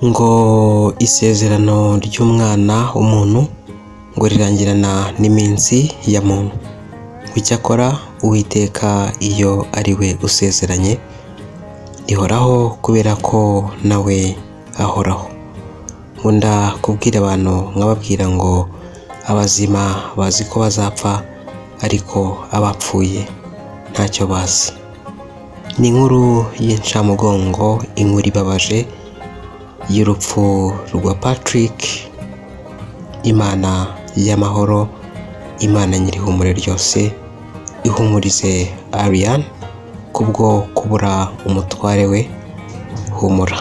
ngo isezerano ry'umwana w'umuntu ngo rirangirana n'iminsi ya muntu. Icyakora Uwiteka iyo ari we usezeranye rihoraho kubera ko nawe ahoraho. Nkunda kubwira abantu nkababwira ngo abazima bazi ko bazapfa ariko abapfuye ntacyo bazi. Ni inkuru y'incamugongo, inkuru ibabaje y'urupfu rwa Patrick, Imana y'amahoro, Imana nyir'ihumure ryose ihumurize Ariane kubwo kubura umutware we. Humura,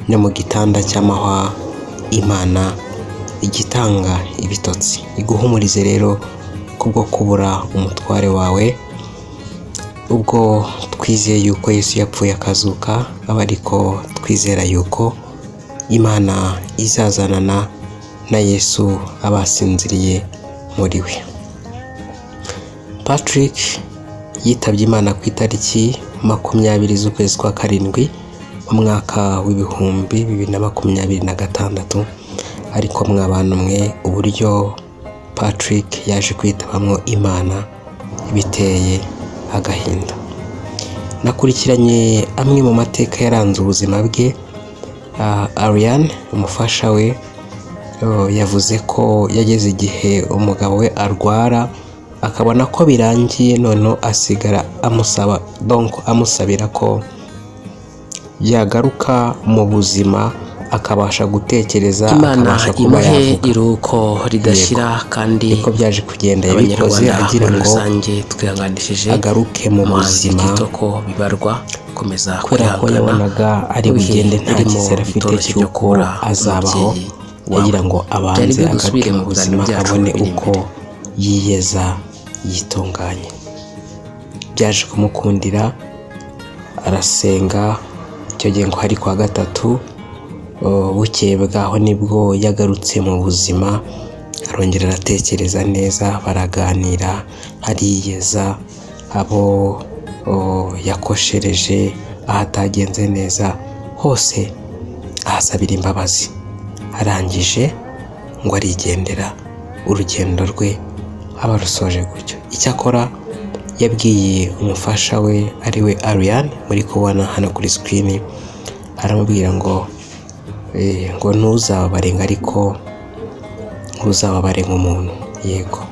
no mu gitanda cy'amahwa Imana igitanga ibitotsi iguhumurize rero kubwo kubura umutware wawe. Ubwo twizeye yuko Yesu yapfuye akazuka, aba ariko twizera yuko Imana izazanana na Yesu abasinziriye muri we. Patrick yitabye Imana ku itariki 20 z'ukwezi kwa karindwi mu mwaka w'ibihumbi 2026. Ariko mwabana mwe, uburyo Patrick yaje kwitabamwo Imana biteye agahinda. Nakurikiranye amwe mu mateka yaranze ubuzima bwe. Ariane umufasha we yavuze ko yageze igihe umugabo we arwara akabona ko birangiye, none asigara amusabira ko yagaruka mu buzima akabasha gutekereza, akabasha kuba yavuga. Iruko ridashira kandi niko byaje kugenda, yabikoze agira ngo agaruke mu buzima kubera ko yabonaga ari bugende nta cyizere afite cy'uko azabaho. Yagira ngo abanze agaruke mu buzima abone uko yiyeza yitunganye. Byaje kumukundira, arasenga. Icyo gihe ngo hari kwa gatatu, bukeye bwaho nibwo yagarutse mu buzima, arongera aratekereza neza, baraganira, ariyeza abo yakoshereje ahatagenze neza hose ahasabira imbabazi. Arangije ngo arigendera, urugendo rwe aba rusoje gutyo. Icyakora yabwiye umufasha we ari we Ariane muri kubona hano kuri screen, aramubwira ngo ntuzababare, ariko ntuzababare nk'umuntu. Yego,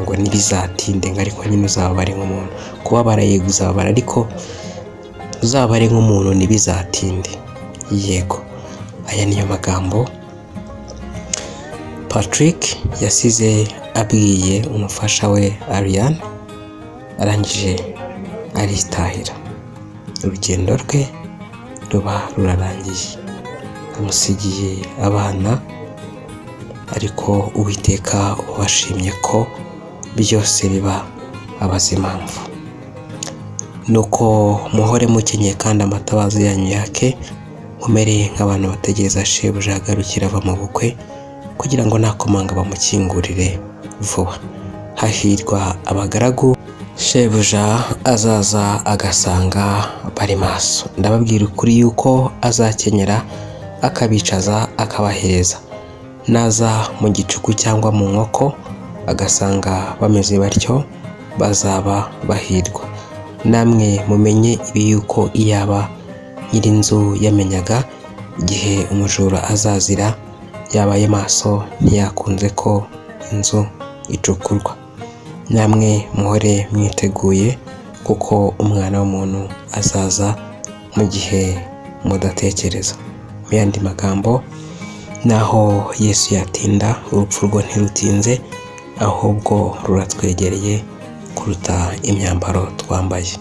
ngo ntibizatinde, ariko nyine uzababare nk'umuntu. Kubabara yego uzababara, ariko uzababare nk'umuntu ntibizatinde. Yego, aya niyo magambo Patrick yasize abwiye umufasha we Ariane. Arangije aritahira, urugendo rwe ruba rurarangiye, amusigiye abana. Ariko Uwiteka ubashimye ko byose biba abazimpamvu. Nuko muhore mukenyeye kandi amatabaza yanyu yake, mumereye nk'abantu bategereza shebuja agarukira ava mu bukwe, kugira ngo nakomanga bamukingurire vuba. Hahirwa abagaragu shebuja azaza agasanga bari maso. Ndababwira ukuri yuko azakenyera akabicaza akabahereza. Naza mu gicuku cyangwa mu nkoko agasanga bameze batyo, bazaba bahirwa. Namwe mumenye ibi yuko iyaba nyir'inzu yamenyaga igihe umujura azazira, yabaye maso ntiyakunze ko inzu icukurwa. Namwe muhore mwiteguye, kuko umwana w'umuntu azaza mu gihe mudatekereza. Mu yandi magambo, naho Yesu yatinda, urupfu rwo ntirutinze, ahubwo ruratwegereye kuruta imyambaro twambaye.